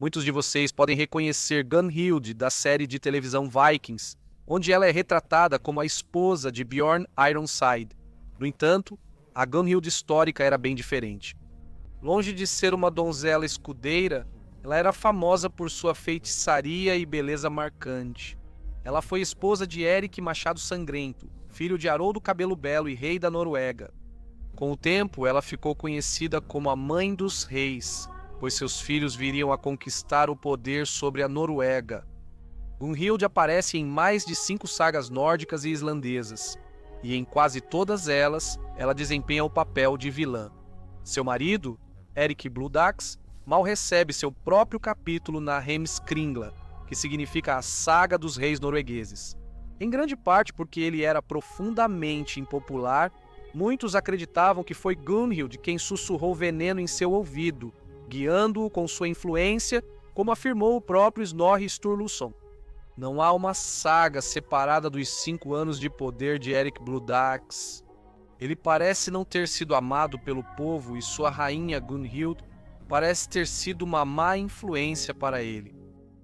Muitos de vocês podem reconhecer Gunhild da série de televisão Vikings, onde ela é retratada como a esposa de Bjorn Ironside. No entanto, a Gunhild histórica era bem diferente. Longe de ser uma donzela escudeira, ela era famosa por sua feitiçaria e beleza marcante. Ela foi esposa de Eric Machado Sangrento, filho de Haroldo Cabelo Belo e rei da Noruega. Com o tempo, ela ficou conhecida como a Mãe dos Reis, pois seus filhos viriam a conquistar o poder sobre a Noruega. Gunhild aparece em mais de 5 sagas nórdicas e islandesas, e em quase todas elas, ela desempenha o papel de vilã. Seu marido, Eric Bloodaxe, mal recebe seu próprio capítulo na Heimskringla, que significa a Saga dos Reis Noruegueses. Em grande parte porque ele era profundamente impopular, muitos acreditavam que foi Gunhild quem sussurrou veneno em seu ouvido, guiando-o com sua influência, como afirmou o próprio Snorri Sturluson. Não há uma saga separada dos 5 anos de poder de Eric Bloodaxe. Ele parece não ter sido amado pelo povo e sua rainha Gunhild parece ter sido uma má influência para ele.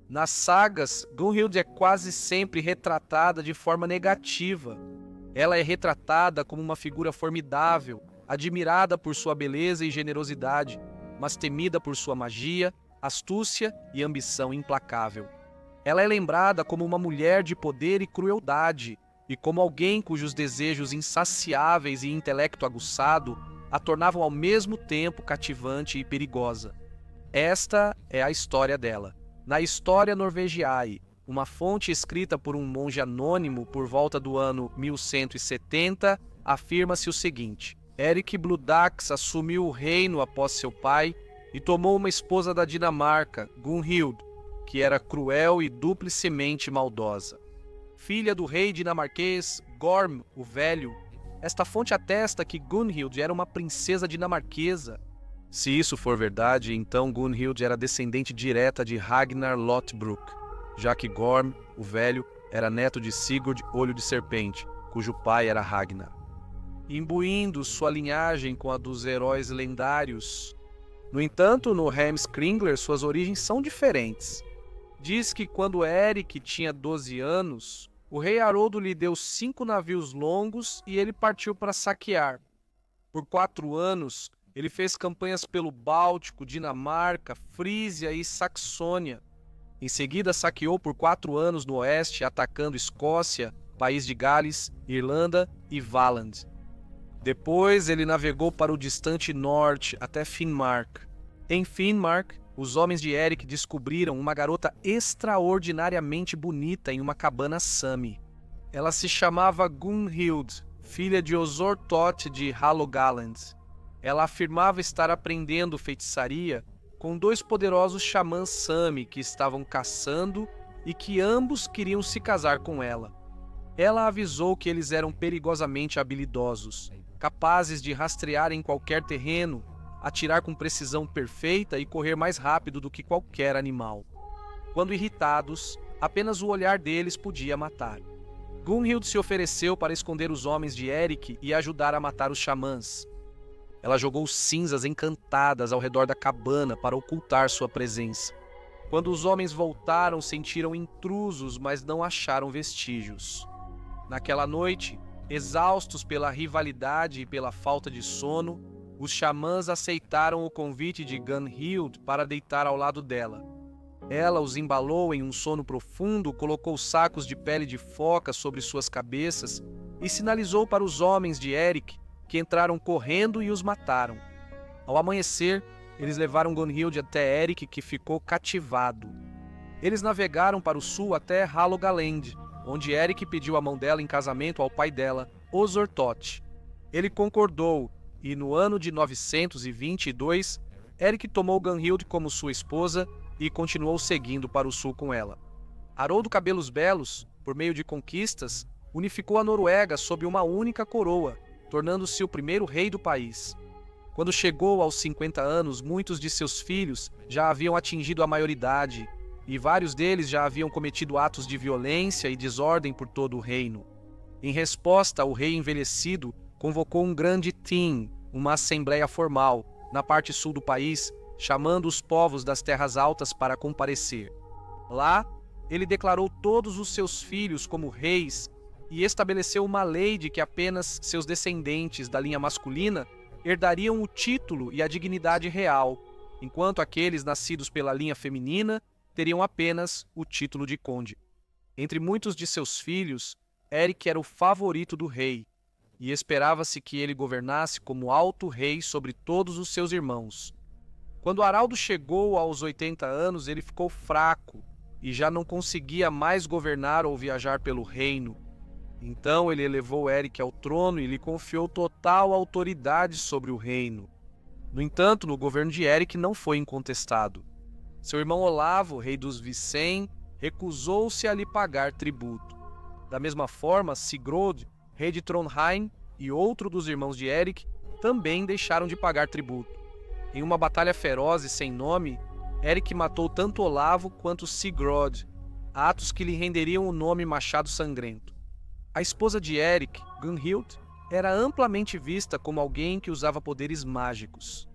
Nas sagas, Gunhild é quase sempre retratada de forma negativa. Ela é retratada como uma figura formidável, admirada por sua beleza e generosidade, mas temida por sua magia, astúcia e ambição implacável. Ela é lembrada como uma mulher de poder e crueldade, e como alguém cujos desejos insaciáveis e intelecto aguçado a tornavam ao mesmo tempo cativante e perigosa. Esta é a história dela. Na História Norvegiae, uma fonte escrita por um monge anônimo por volta do ano 1170, afirma-se o seguinte: Eric Bloodaxe assumiu o reino após seu pai e tomou uma esposa da Dinamarca, Gunhild, que era cruel e duplicemente maldosa. Filha do rei dinamarquês Gorm o Velho, esta fonte atesta que Gunhild era uma princesa dinamarquesa. Se isso for verdade, então Gunhild era descendente direta de Ragnar Lothbrok, já que Gorm o Velho era neto de Sigurd Olho de Serpente, cujo pai era Ragnar. Imbuindo sua linhagem com a dos heróis lendários. No entanto, no Heimskringla, suas origens são diferentes. Diz que quando Eric tinha 12 anos, o rei Haroldo lhe deu 5 navios longos e ele partiu para saquear. Por 4 anos, ele fez campanhas pelo Báltico, Dinamarca, Frísia e Saxônia. Em seguida, saqueou por 4 anos no oeste, atacando Escócia, País de Gales, Irlanda e Valand. Depois, ele navegou para o distante norte, até Finnmark. Em Finnmark, os homens de Eric descobriram uma garota extraordinariamente bonita em uma cabana Sami. Ela se chamava Gunhild, filha de Osortoth de Halogaland. Ela afirmava estar aprendendo feitiçaria com 2 poderosos xamãs Sami que estavam caçando e que ambos queriam se casar com ela. Ela avisou que eles eram perigosamente habilidosos, capazes de rastrear em qualquer terreno, atirar com precisão perfeita e correr mais rápido do que qualquer animal. Quando irritados, apenas o olhar deles podia matar. Gunhild se ofereceu para esconder os homens de Eric e ajudar a matar os xamãs. Ela jogou cinzas encantadas ao redor da cabana para ocultar sua presença. Quando os homens voltaram, sentiram intrusos, mas não acharam vestígios. Naquela noite, exaustos pela rivalidade e pela falta de sono, os xamãs aceitaram o convite de Gunhild para deitar ao lado dela. Ela os embalou em um sono profundo, colocou sacos de pele de foca sobre suas cabeças e sinalizou para os homens de Eric, que entraram correndo e os mataram. Ao amanhecer, eles levaram Gunhild até Eric, que ficou cativado. Eles navegaram para o sul até Halogaland, onde Eric pediu a mão dela em casamento ao pai dela, Osortoth. Ele concordou, e no ano de 922, Eric tomou Gunhild como sua esposa e continuou seguindo para o sul com ela. Haroldo Cabelos Belos, por meio de conquistas, unificou a Noruega sob uma única coroa, tornando-se o primeiro rei do país. Quando chegou aos 50 anos, muitos de seus filhos já haviam atingido a maioridade, e vários deles já haviam cometido atos de violência e desordem por todo o reino. Em resposta, o rei envelhecido convocou um grande Thing, uma assembleia formal, na parte sul do país, chamando os povos das terras altas para comparecer. Lá, ele declarou todos os seus filhos como reis e estabeleceu uma lei de que apenas seus descendentes da linha masculina herdariam o título e a dignidade real, enquanto aqueles nascidos pela linha feminina teriam apenas o título de conde. Entre muitos de seus filhos, Eric era o favorito do rei, e esperava-se que ele governasse como alto rei sobre todos os seus irmãos. Quando Haraldo chegou aos 80 anos, ele ficou fraco e já não conseguia mais governar ou viajar pelo reino. Então ele elevou Eric ao trono e lhe confiou total autoridade sobre o reino. No entanto, no governo de Eric não foi incontestado. Seu irmão Olavo, rei dos Vicém, recusou-se a lhe pagar tributo. Da mesma forma, Sigurd, rei de Trondheim, e outro dos irmãos de Eric, também deixaram de pagar tributo. Em uma batalha feroz e sem nome, Eric matou tanto Olavo quanto Sigurd, atos que lhe renderiam o nome Machado Sangrento. A esposa de Eric, Gunhild, era amplamente vista como alguém que usava poderes mágicos.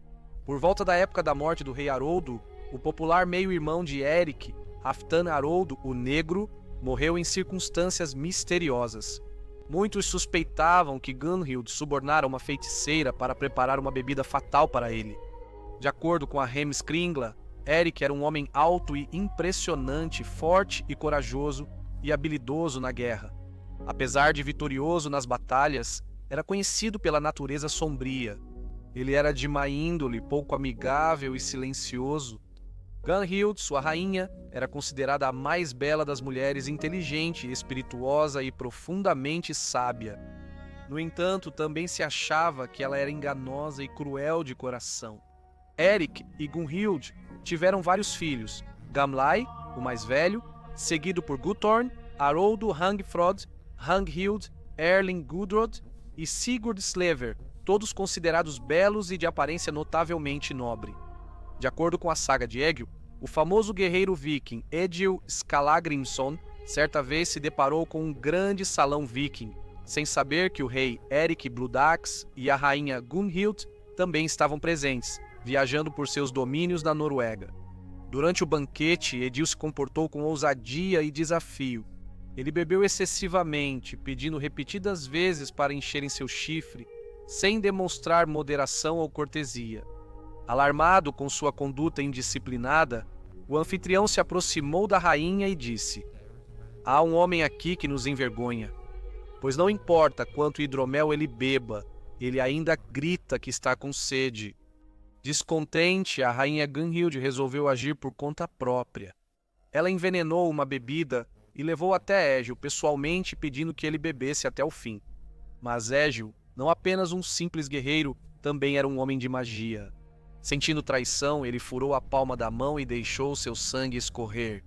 Por volta da época da morte do rei Haroldo, o popular meio-irmão de Eric, Halfdan Haroldo, o Negro, morreu em circunstâncias misteriosas. Muitos suspeitavam que Gunhild subornara uma feiticeira para preparar uma bebida fatal para ele. De acordo com a Heimskringla, Eric era um homem alto e impressionante, forte e corajoso e habilidoso na guerra. Apesar de vitorioso nas batalhas, era conhecido pela natureza sombria. Ele era de má índole, pouco amigável e silencioso. Gunhild, sua rainha, era considerada a mais bela das mulheres, inteligente, espirituosa e profundamente sábia. No entanto, também se achava que ela era enganosa e cruel de coração. Eric e Gunhild tiveram vários filhos: Gamlai, o mais velho, seguido por Guthorm, Haroldo Hangfrod, Hanghild, Erling Gudrod e Sigurd Slever, todos considerados belos e de aparência notavelmente nobre. De acordo com a saga de Egil, o famoso guerreiro viking Egil Skallagrimsson certa vez se deparou com um grande salão viking, sem saber que o rei Eric Bloodaxe e a rainha Gunhild também estavam presentes, viajando por seus domínios na Noruega. Durante o banquete, Egil se comportou com ousadia e desafio. Ele bebeu excessivamente, pedindo repetidas vezes para encherem seu chifre, sem demonstrar moderação ou cortesia. Alarmado com sua conduta indisciplinada, o anfitrião se aproximou da rainha e disse: "Há um homem aqui que nos envergonha, pois não importa quanto hidromel ele beba, ele ainda grita que está com sede." Descontente, a rainha Gunhild resolveu agir por conta própria. Ela envenenou uma bebida e levou até Egil pessoalmente, pedindo que ele bebesse até o fim. Mas Egil, não apenas um simples guerreiro, também era um homem de magia. Sentindo traição, ele furou a palma da mão e deixou seu sangue escorrer.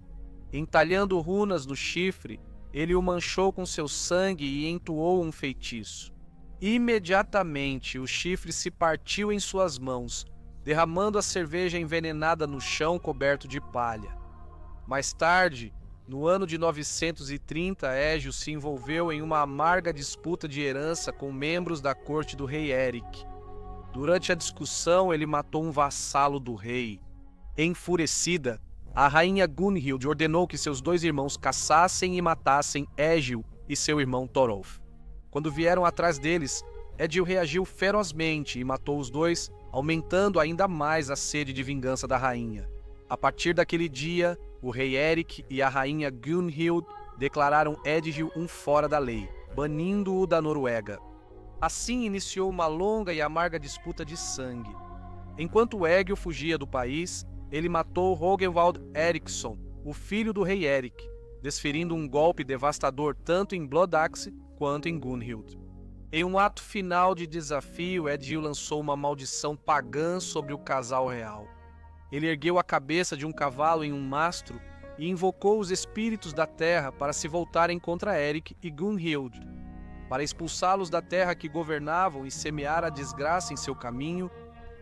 Entalhando runas no chifre, ele o manchou com seu sangue e entoou um feitiço. Imediatamente, o chifre se partiu em suas mãos, derramando a cerveja envenenada no chão coberto de palha. Mais tarde, no ano de 930, Egil se envolveu em uma amarga disputa de herança com membros da corte do rei Eric. Durante a discussão, ele matou um vassalo do rei. Enfurecida, a rainha Gunhild ordenou que seus dois irmãos caçassem e matassem Egil e seu irmão Thorolf. Quando vieram atrás deles, Egil reagiu ferozmente e matou os dois, aumentando ainda mais a sede de vingança da rainha. A partir daquele dia, o rei Eric e a rainha Gunhild declararam Egil um fora da lei, banindo-o da Noruega. Assim iniciou uma longa e amarga disputa de sangue. Enquanto Egil fugia do país, ele matou Rognvald Eriksson, o filho do rei Eric, desferindo um golpe devastador tanto em Bloodaxe quanto em Gunhild. Em um ato final de desafio, Egil lançou uma maldição pagã sobre o casal real. Ele ergueu a cabeça de um cavalo em um mastro e invocou os espíritos da terra para se voltarem contra Eric e Gunhild. Para expulsá-los da terra que governavam e semear a desgraça em seu caminho,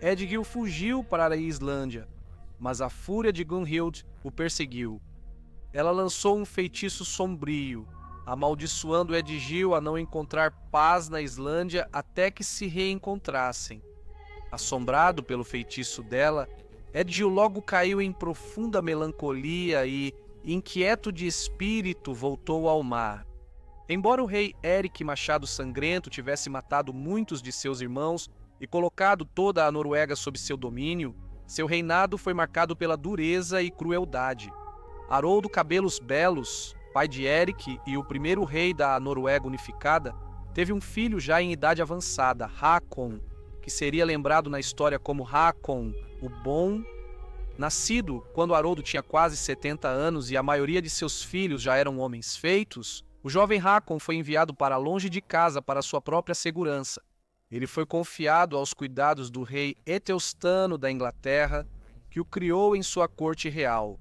Egil fugiu para a Islândia, mas a fúria de Gunhild o perseguiu. Ela lançou um feitiço sombrio, amaldiçoando Egil a não encontrar paz na Islândia até que se reencontrassem. Assombrado pelo feitiço dela, Egill logo caiu em profunda melancolia e, inquieto de espírito, voltou ao mar. Embora o rei Eric Machado Sangrento tivesse matado muitos de seus irmãos e colocado toda a Noruega sob seu domínio, seu reinado foi marcado pela dureza e crueldade. Haroldo Cabelos Belos, pai de Eric e o primeiro rei da Noruega unificada, teve um filho já em idade avançada, Hakon, que seria lembrado na história como Hakon, o Bom. Nascido quando Haroldo tinha quase 70 anos e a maioria de seus filhos já eram homens feitos, o jovem Hakon foi enviado para longe de casa para sua própria segurança. Ele foi confiado aos cuidados do rei Etelstano da Inglaterra, que o criou em sua corte real.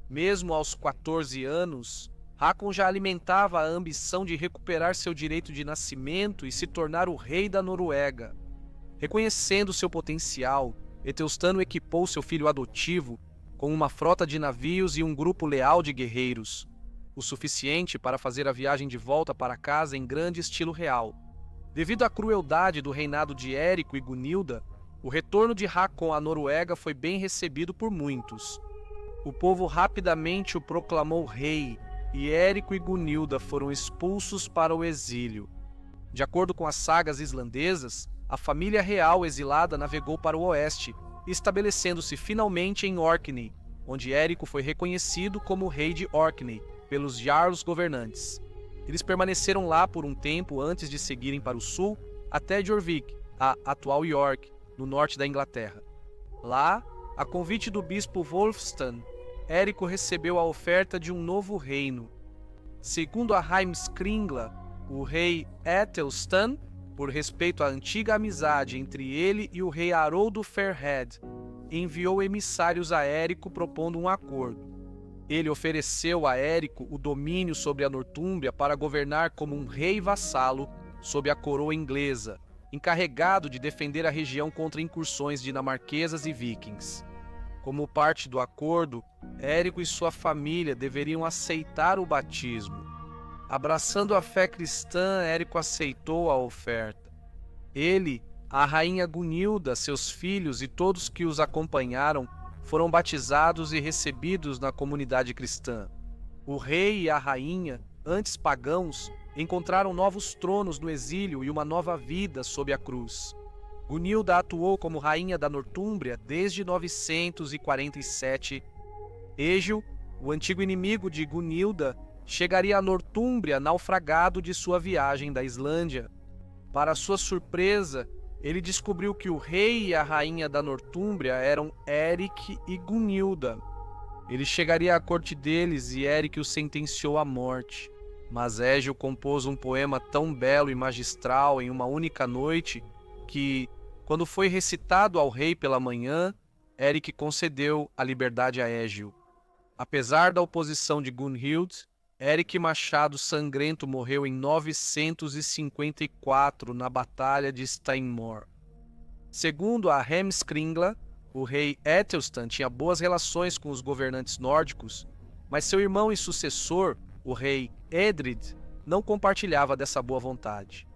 Mesmo aos 14 anos, Hakon já alimentava a ambição de recuperar seu direito de nascimento e se tornar o rei da Noruega. Reconhecendo seu potencial, Etelstano equipou seu filho adotivo com uma frota de navios e um grupo leal de guerreiros, o suficiente para fazer a viagem de volta para casa em grande estilo real. Devido à crueldade do reinado de Érico e Gunilda, o retorno de Hakon à Noruega foi bem recebido por muitos. O povo rapidamente o proclamou rei e Érico e Gunilda foram expulsos para o exílio. De acordo com as sagas islandesas, a família real exilada navegou para o oeste, estabelecendo-se finalmente em Orkney, onde Érico foi reconhecido como rei de Orkney pelos Jarls governantes. Eles permaneceram lá por um tempo antes de seguirem para o sul até Jorvik, a atual York, no norte da Inglaterra. Lá, a convite do bispo Wulfstan, Érico recebeu a oferta de um novo reino. Segundo a Heimskringla, o rei Ethelstan, por respeito à antiga amizade entre ele e o rei Haroldo Fairhead, enviou emissários a Érico propondo um acordo. Ele ofereceu a Érico o domínio sobre a Nortúmbria para governar como um rei vassalo sob a coroa inglesa, encarregado de defender a região contra incursões dinamarquesas e vikings. Como parte do acordo, Érico e sua família deveriam aceitar o batismo. Abraçando a fé cristã, Érico aceitou a oferta. Ele, a rainha Gunilda, seus filhos e todos que os acompanharam foram batizados e recebidos na comunidade cristã. O rei e a rainha, antes pagãos, encontraram novos tronos no exílio e uma nova vida sob a cruz. Gunilda atuou como rainha da Nortúmbria desde 947. Egill, o antigo inimigo de Gunilda, chegaria à Nortúmbria naufragado de sua viagem da Islândia. Para sua surpresa, ele descobriu que o rei e a rainha da Nortúmbria eram Eric e Gunilda. Ele chegaria à corte deles e Eric o sentenciou à morte. Mas Egill compôs um poema tão belo e magistral em uma única noite que, quando foi recitado ao rei pela manhã, Eric concedeu a liberdade a Egill. Apesar da oposição de Gunhild, Eric Machado Sangrento morreu em 954 na Batalha de Steinmoor. Segundo a Heimskringla, o rei Ethelstan tinha boas relações com os governantes nórdicos, mas seu irmão e sucessor, o rei Edred, não compartilhava dessa boa vontade.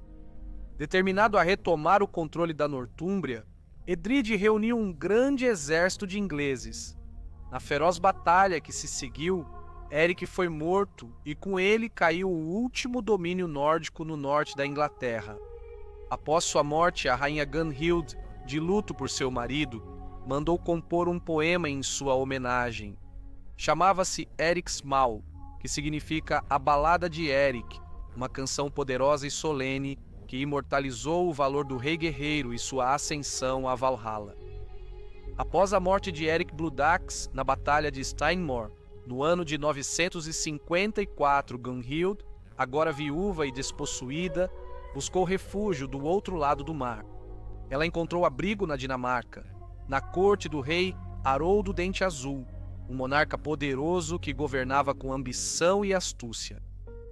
Determinado a retomar o controle da Nortúmbria, Edred reuniu um grande exército de ingleses. Na feroz batalha que se seguiu, Eric foi morto e com ele caiu o último domínio nórdico no norte da Inglaterra. Após sua morte, a rainha Gunhild, de luto por seu marido, mandou compor um poema em sua homenagem. Chamava-se Eric's Mal, que significa A Balada de Eric, uma canção poderosa e solene que imortalizou o valor do rei guerreiro e sua ascensão a Valhalla. Após a morte de Eric Bloodaxe na Batalha de Steinmoor, no ano de 954, Gunhild, agora viúva e despossuída, buscou refúgio do outro lado do mar. Ela encontrou abrigo na Dinamarca, na corte do rei Haroldo Dente Azul, um monarca poderoso que governava com ambição e astúcia.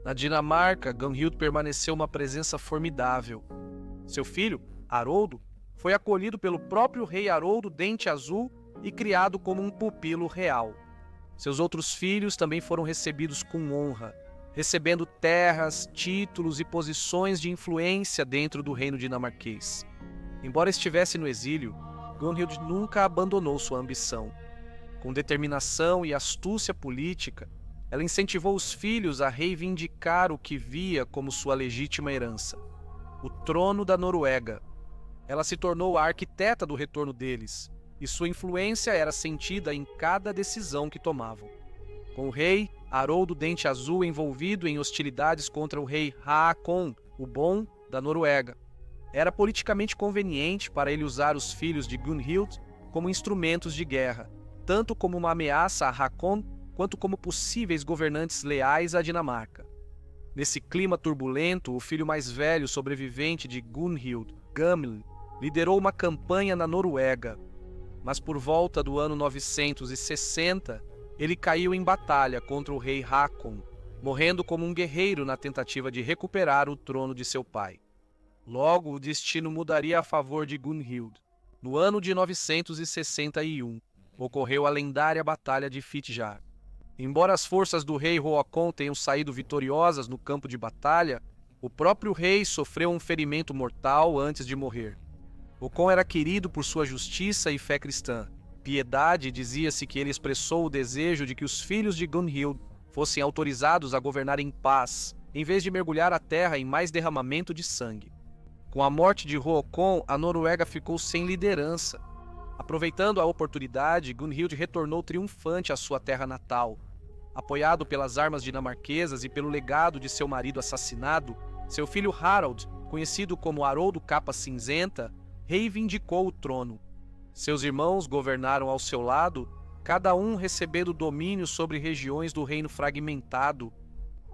Na Dinamarca, Gunhild permaneceu uma presença formidável. Seu filho, Haroldo, foi acolhido pelo próprio rei Haroldo Dente Azul e criado como um pupilo real. Seus outros filhos também foram recebidos com honra, recebendo terras, títulos e posições de influência dentro do reino dinamarquês. Embora estivesse no exílio, Gunhild nunca abandonou sua ambição. Com determinação e astúcia política, ela incentivou os filhos a reivindicar o que via como sua legítima herança: o trono da Noruega. Ela se tornou a arquiteta do retorno deles, e sua influência era sentida em cada decisão que tomavam. Com o rei Haroldo Dente Azul envolvido em hostilidades contra o rei Haakon, o Bom, da Noruega, era politicamente conveniente para ele usar os filhos de Gunhild como instrumentos de guerra, tanto como uma ameaça a Haakon quanto como possíveis governantes leais à Dinamarca. Nesse clima turbulento, o filho mais velho sobrevivente de Gunhild, Gamli, liderou uma campanha na Noruega, mas por volta do ano 960, ele caiu em batalha contra o rei Haakon, morrendo como um guerreiro na tentativa de recuperar o trono de seu pai. Logo, o destino mudaria a favor de Gunhild. No ano de 961, ocorreu a lendária Batalha de Fitjar. Embora as forças do rei Haakon tenham saído vitoriosas no campo de batalha, o próprio rei sofreu um ferimento mortal antes de morrer. Haakon era querido por sua justiça e fé cristã. Piedade, dizia-se que ele expressou o desejo de que os filhos de Gunhild fossem autorizados a governar em paz, em vez de mergulhar a terra em mais derramamento de sangue. Com a morte de Haakon, a Noruega ficou sem liderança. Aproveitando a oportunidade, Gunhild retornou triunfante à sua terra natal. Apoiado pelas armas dinamarquesas e pelo legado de seu marido assassinado, seu filho Harald, conhecido como Haroldo Capa Cinzenta, reivindicou o trono. Seus irmãos governaram ao seu lado, cada um recebendo domínio sobre regiões do reino fragmentado.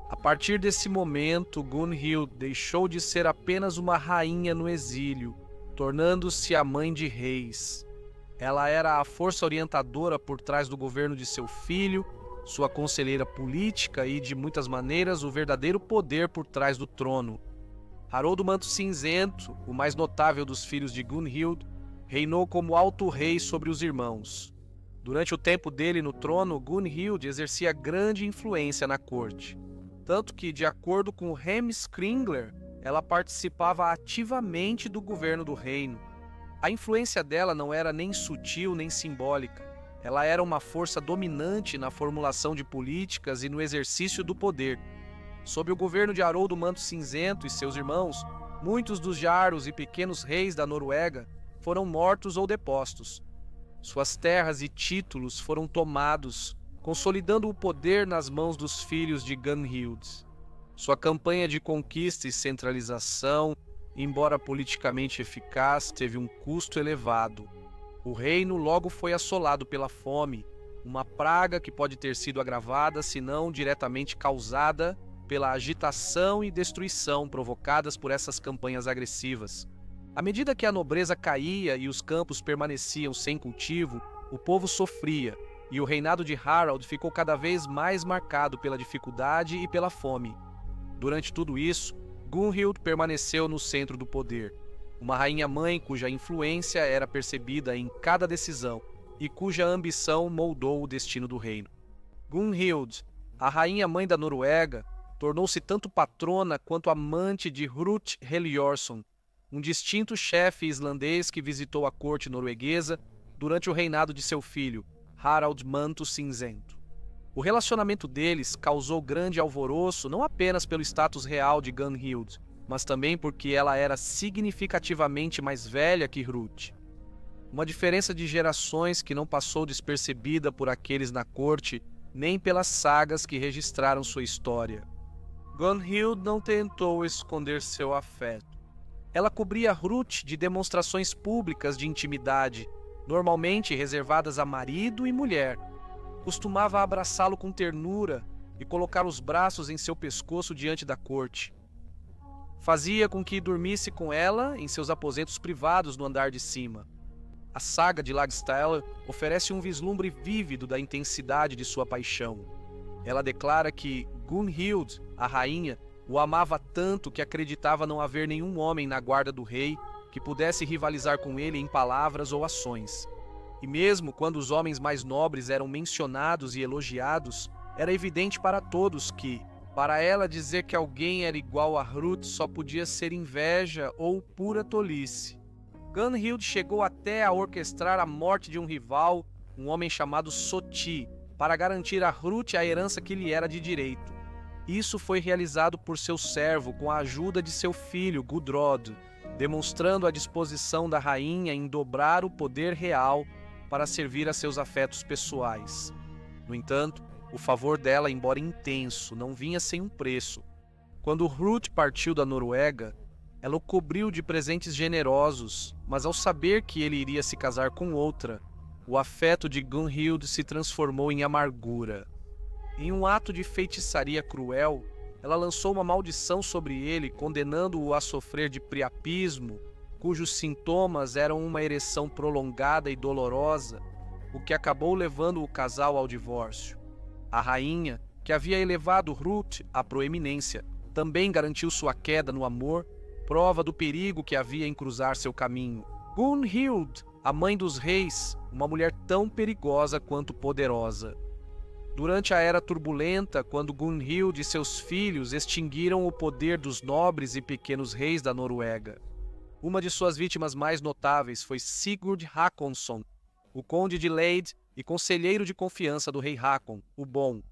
A partir desse momento, Gunhild deixou de ser apenas uma rainha no exílio, tornando-se a mãe de reis. Ela era a força orientadora por trás do governo de seu filho, sua conselheira política e, de muitas maneiras, o verdadeiro poder por trás do trono. Haroldo Manto Cinzento, o mais notável dos filhos de Gunhild, reinou como alto rei sobre os irmãos. Durante o tempo dele no trono, Gunhild exercia grande influência na corte. Tanto que, de acordo com Heimskringla, ela participava ativamente do governo do reino. A influência dela não era nem sutil nem simbólica. Ela era uma força dominante na formulação de políticas e no exercício do poder. Sob o governo de Haroldo Manto Cinzento e seus irmãos, muitos dos jarls e pequenos reis da Noruega foram mortos ou depostos. Suas terras e títulos foram tomados, consolidando o poder nas mãos dos filhos de Gunhild. Sua campanha de conquista e centralização, embora politicamente eficaz, teve um custo elevado. O reino logo foi assolado pela fome, uma praga que pode ter sido agravada, se não diretamente causada, pela agitação e destruição provocadas por essas campanhas agressivas. À medida que a nobreza caía e os campos permaneciam sem cultivo, o povo sofria, e o reinado de Harald ficou cada vez mais marcado pela dificuldade e pela fome. Durante tudo isso, Gunhild permaneceu no centro do poder, uma rainha-mãe cuja influência era percebida em cada decisão e cuja ambição moldou o destino do reino. Gunhild, a rainha-mãe da Noruega, tornou-se tanto patrona quanto amante de Hrut Heliorsson, um distinto chefe islandês que visitou a corte norueguesa durante o reinado de seu filho, Harald Manto Cinzento. O relacionamento deles causou grande alvoroço não apenas pelo status real de Gunhild, mas também porque ela era significativamente mais velha que Hrut. Uma diferença de gerações que não passou despercebida por aqueles na corte, nem pelas sagas que registraram sua história. Gunhild não tentou esconder seu afeto. Ela cobria Hrut de demonstrações públicas de intimidade, normalmente reservadas a marido e mulher. Costumava abraçá-lo com ternura e colocar os braços em seu pescoço diante da corte. Fazia com que dormisse com ela em seus aposentos privados no andar de cima. A saga de Lagerstäler oferece um vislumbre vívido da intensidade de sua paixão. Ela declara que Gunhild, a rainha, o amava tanto que acreditava não haver nenhum homem na guarda do rei que pudesse rivalizar com ele em palavras ou ações. E mesmo quando os homens mais nobres eram mencionados e elogiados, era evidente para todos que, para ela, dizer que alguém era igual a Hrut só podia ser inveja ou pura tolice. Gunhild chegou até a orquestrar a morte de um rival, um homem chamado Soti, para garantir a Hrut a herança que lhe era de direito. Isso foi realizado por seu servo com a ajuda de seu filho, Gudrod, demonstrando a disposição da rainha em dobrar o poder real para servir a seus afetos pessoais. No entanto, o favor dela, embora intenso, não vinha sem um preço. Quando Hrut partiu da Noruega, ela o cobriu de presentes generosos, mas ao saber que ele iria se casar com outra, o afeto de Gunhild se transformou em amargura. Em um ato de feitiçaria cruel, ela lançou uma maldição sobre ele, condenando-o a sofrer de priapismo, cujos sintomas eram uma ereção prolongada e dolorosa, o que acabou levando o casal ao divórcio. A rainha, que havia elevado Hrut à proeminência, também garantiu sua queda no amor, prova do perigo que havia em cruzar seu caminho. Gunhild, a mãe dos reis, uma mulher tão perigosa quanto poderosa. Durante a Era Turbulenta, quando Gunhild e seus filhos extinguiram o poder dos nobres e pequenos reis da Noruega. Uma de suas vítimas mais notáveis foi Sigurd Håkonsson, o conde de Lade e conselheiro de confiança do rei Håkon, o Bom.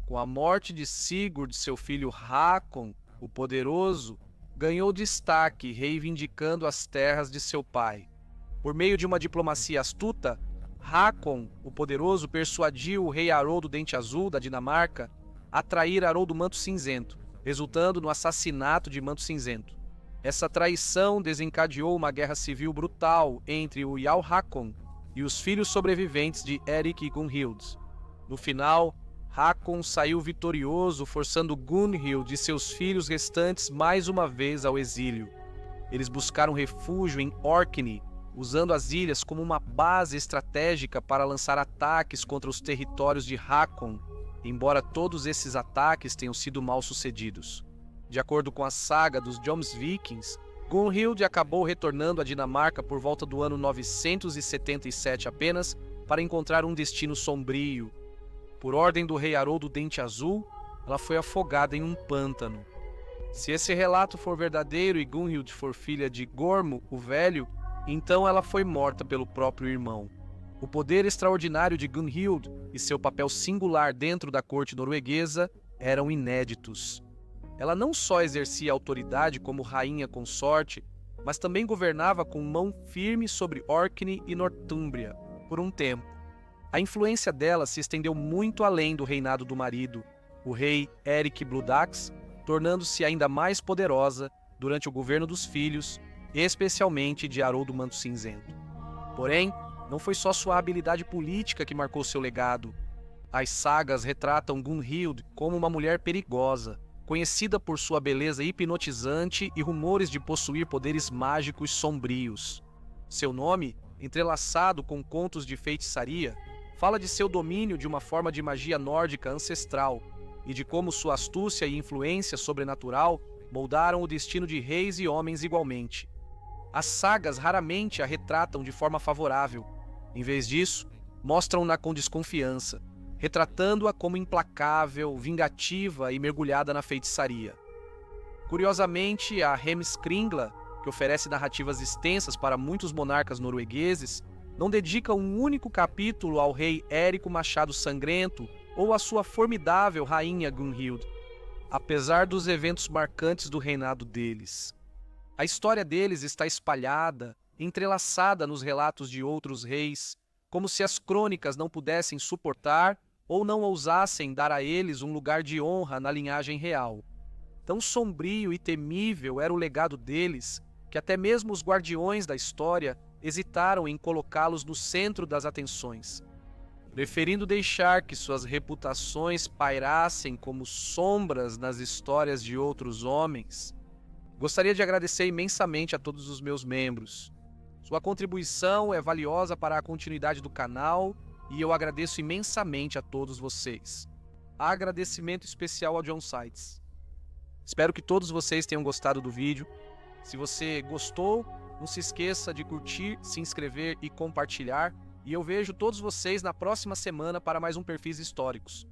Com a morte de Sigurd, seu filho Håkon, o Poderoso, ganhou destaque, reivindicando as terras de seu pai. Por meio de uma diplomacia astuta, Håkon, o Poderoso, persuadiu o rei Haroldo Dente Azul, da Dinamarca, a trair Haroldo Manto Cinzento, resultando no assassinato de Manto Cinzento. Essa traição desencadeou uma guerra civil brutal entre o Jarl Håkon e os filhos sobreviventes de Erik e Gunhild. No final, Håkon saiu vitorioso, forçando Gunhild e seus filhos restantes mais uma vez ao exílio. Eles buscaram refúgio em Orkney, usando as ilhas como uma base estratégica para lançar ataques contra os territórios de Håkon, embora todos esses ataques tenham sido mal sucedidos. De acordo com a saga dos Jomsvikings, Gunhild acabou retornando à Dinamarca por volta do ano 977 apenas para encontrar um destino sombrio. Por ordem do rei Haroldo Dente Azul, ela foi afogada em um pântano. Se esse relato for verdadeiro e Gunhild for filha de Gormo, o Velho, então ela foi morta pelo próprio irmão. O poder extraordinário de Gunhild e seu papel singular dentro da corte norueguesa eram inéditos. Ela não só exercia autoridade como rainha consorte, mas também governava com mão firme sobre Orkney e Nortúmbria, por um tempo. A influência dela se estendeu muito além do reinado do marido, o rei Erik Bludax, tornando-se ainda mais poderosa durante o governo dos filhos, especialmente de Haroldo Manto Cinzento. Porém, não foi só sua habilidade política que marcou seu legado. As sagas retratam Gunhild como uma mulher perigosa, conhecida por sua beleza hipnotizante e rumores de possuir poderes mágicos sombrios. Seu nome, entrelaçado com contos de feitiçaria, fala de seu domínio de uma forma de magia nórdica ancestral e de como sua astúcia e influência sobrenatural moldaram o destino de reis e homens igualmente. As sagas raramente a retratam de forma favorável. Em vez disso, mostram-na com desconfiança, retratando-a como implacável, vingativa e mergulhada na feitiçaria. Curiosamente, a Heimskringla, que oferece narrativas extensas para muitos monarcas noruegueses, não dedica um único capítulo ao rei Érico Machado Sangrento ou à sua formidável rainha Gunhild, apesar dos eventos marcantes do reinado deles. A história deles está espalhada, entrelaçada nos relatos de outros reis, como se as crônicas não pudessem suportar ou não ousassem dar a eles um lugar de honra na linhagem real. Tão sombrio e temível era o legado deles, que até mesmo os guardiões da história hesitaram em colocá-los no centro das atenções, preferindo deixar que suas reputações pairassem como sombras nas histórias de outros homens. Gostaria de agradecer imensamente a todos os meus membros. Sua contribuição é valiosa para a continuidade do canal e eu agradeço imensamente a todos vocês. Agradecimento especial ao John Sites. Espero que todos vocês tenham gostado do vídeo. Se você gostou, não se esqueça de curtir, se inscrever e compartilhar. E eu vejo todos vocês na próxima semana para mais um Perfis Históricos.